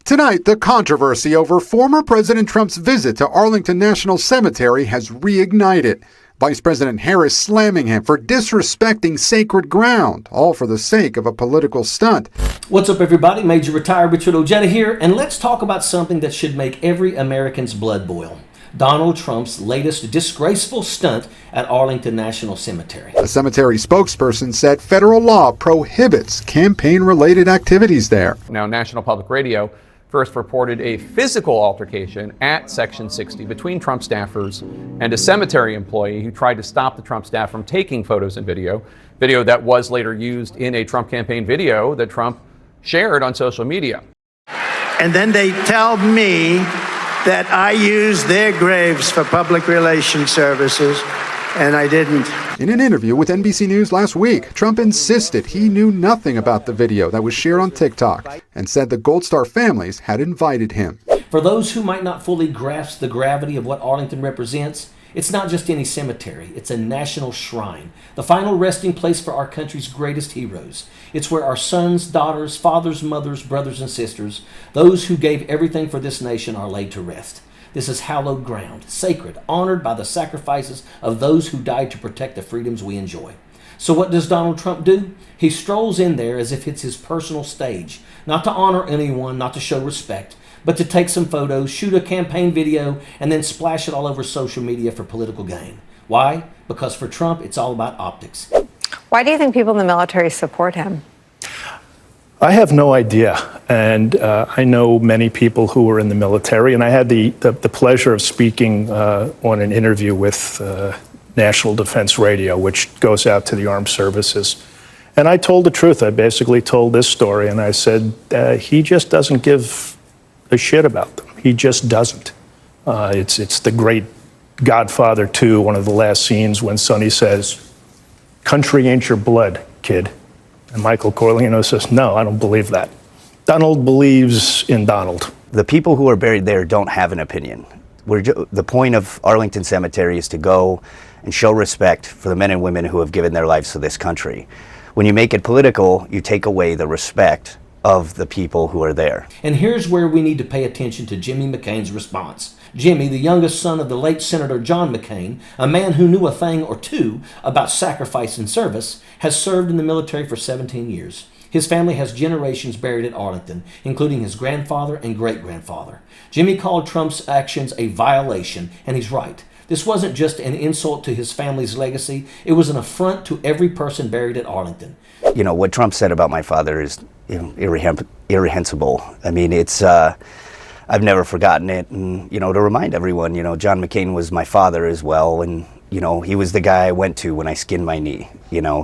Tonight, the controversy over former President Trump's visit to Arlington National Cemetery has reignited. Vice President Harris slamming him for disrespecting sacred ground, all for the sake of a political stunt. What's up, everybody? Major Retired Richard Ojeda here, and let's talk about something that should make every American's blood boil. Donald Trump's latest disgraceful stunt at Arlington National Cemetery. A cemetery spokesperson said federal law prohibits campaign-related activities there. Now, National Public Radio first reported a physical altercation at Section 60 between Trump staffers and a cemetery employee who tried to stop the Trump staff from taking photos and video that was later used in a Trump campaign video that Trump shared on social media. And then they tell me that I used their graves for public relations services, and I didn't. In an interview with NBC News last week, Trump insisted he knew nothing about the video that was shared on TikTok and said the Gold Star families had invited him. For those who might not fully grasp the gravity of what Arlington represents, it's not just any cemetery, it's a national shrine, the final resting place for our country's greatest heroes. It's where our sons, daughters, fathers, mothers, brothers, and sisters, those who gave everything for this nation, are laid to rest. This is hallowed ground, sacred, honored by the sacrifices of those who died to protect the freedoms we enjoy. So what does Donald Trump do? He strolls in there as if it's his personal stage, not to honor anyone, not to show respect, but to take some photos, shoot a campaign video, and then splash it all over social media for political gain. Why? Because for Trump, it's all about optics. Why do you think people in the military support him? I have no idea. And I know many people who were in the military, and I had the pleasure of speaking on an interview with National Defense Radio, which goes out to the armed services. And I told the truth. I basically told this story, and I said, he just doesn't give a shit about them. He just doesn't. It's the great Godfather 2, one of the last scenes when Sonny says, "Country ain't your blood, kid." And Michael Corleone says, "No, I don't believe that." Donald believes in Donald. The people who are buried there don't have an opinion. The point of Arlington Cemetery is to go and show respect for the men and women who have given their lives to this country. When you make it political, you take away the respect of the people who are there. And here's where we need to pay attention to Jimmy McCain's response. Jimmy, the youngest son of the late Senator John McCain, a man who knew a thing or two about sacrifice and service, has served in the military for 17 years. His family has generations buried at Arlington, including his grandfather and great-grandfather. Jimmy called Trump's actions a violation, and he's right. This wasn't just an insult to his family's legacy, it was an affront to every person buried at Arlington. You know, what Trump said about my father is irreprehensible. I mean, I've never forgotten it. And, to remind everyone, John McCain was my father as well. And, he was the guy I went to when I skinned my knee,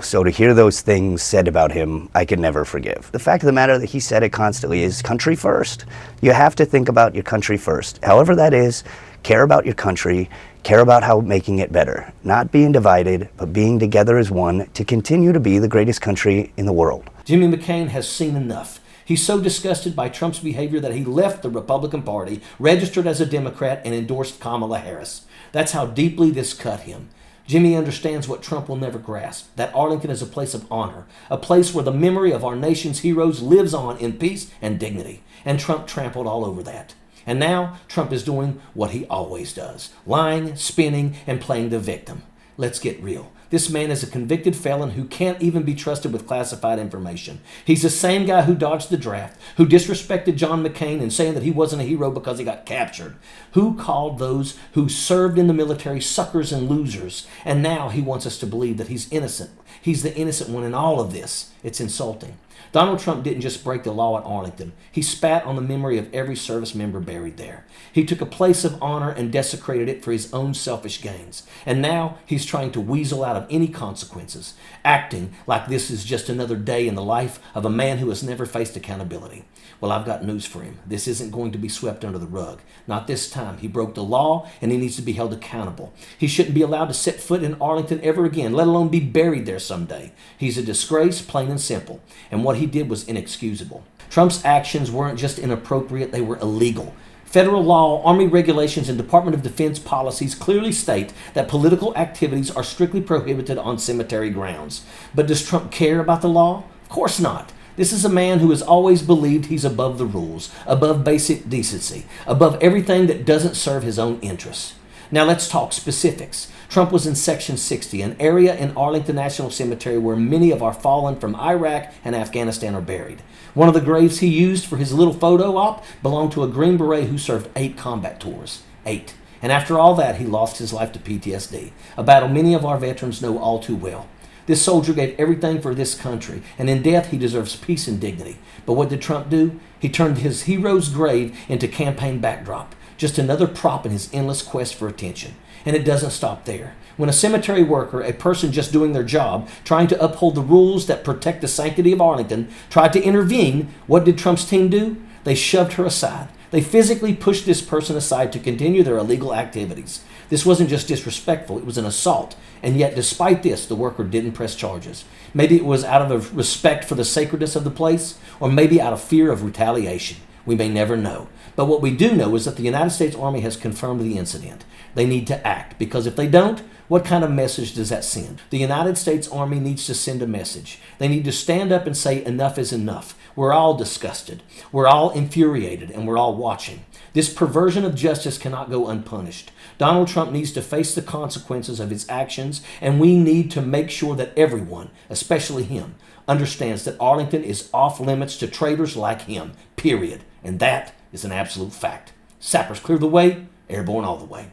So to hear those things said about him, I could never forgive. The fact of the matter that he said it constantly is country first. You have to think about your country first. However that is, care about your country, care about how making it better. Not being divided, but being together as one to continue to be the greatest country in the world. Jimmy McCain has seen enough. He's so disgusted by Trump's behavior that he left the Republican Party, registered as a Democrat, and endorsed Kamala Harris. That's how deeply this cut him. Jimmy understands what Trump will never grasp, that Arlington is a place of honor, a place where the memory of our nation's heroes lives on in peace and dignity. And Trump trampled all over that. And now Trump is doing what he always does, lying, spinning, and playing the victim. Let's get real. This man is a convicted felon who can't even be trusted with classified information. He's the same guy who dodged the draft, who disrespected John McCain and saying that he wasn't a hero because he got captured, who called those who served in the military suckers and losers, and now he wants us to believe that he's innocent. He's the innocent one in all of this. It's insulting. Donald Trump didn't just break the law at Arlington. He spat on the memory of every service member buried there. He took a place of honor and desecrated it for his own selfish gains. And now he's trying to weasel out of any consequences, acting like this is just another day in the life of a man who has never faced accountability. Well, I've got news for him. This isn't going to be swept under the rug. Not this time. He broke the law and he needs to be held accountable. He shouldn't be allowed to set foot in Arlington ever again, let alone be buried there someday. He's a disgrace, plain and simple. And what he did was inexcusable. Trump's actions weren't just inappropriate, they were illegal. Federal law, Army regulations, and Department of Defense policies clearly state that political activities are strictly prohibited on cemetery grounds. But does Trump care about the law? Of course not. This is a man who has always believed he's above the rules, above basic decency, above everything that doesn't serve his own interests. Now let's talk specifics. Trump was in Section 60, an area in Arlington National Cemetery where many of our fallen from Iraq and Afghanistan are buried. One of the graves he used for his little photo op belonged to a Green Beret who served 8 combat tours. 8. And after all that, he lost his life to PTSD, a battle many of our veterans know all too well. This soldier gave everything for this country, and in death he deserves peace and dignity. But what did Trump do? He turned his hero's grave into campaign backdrop, just another prop in his endless quest for attention. And it doesn't stop there. When a cemetery worker, a person just doing their job, trying to uphold the rules that protect the sanctity of Arlington, tried to intervene, what did Trump's team do? They shoved her aside. They physically pushed this person aside to continue their illegal activities. This wasn't just disrespectful, it was an assault. And yet, despite this, the worker didn't press charges. Maybe it was out of a respect for the sacredness of the place, or maybe out of fear of retaliation. We may never know. But what we do know is that the United States Army has confirmed the incident. They need to act, because if they don't, what kind of message does that send? The United States Army needs to send a message. They need to stand up and say enough is enough. We're all disgusted. We're all infuriated, and we're all watching. This perversion of justice cannot go unpunished. Donald Trump needs to face the consequences of his actions, and we need to make sure that everyone, especially him, understands that Arlington is off limits to traitors like him, period. And that is an absolute fact. Sappers clear the way, airborne all the way.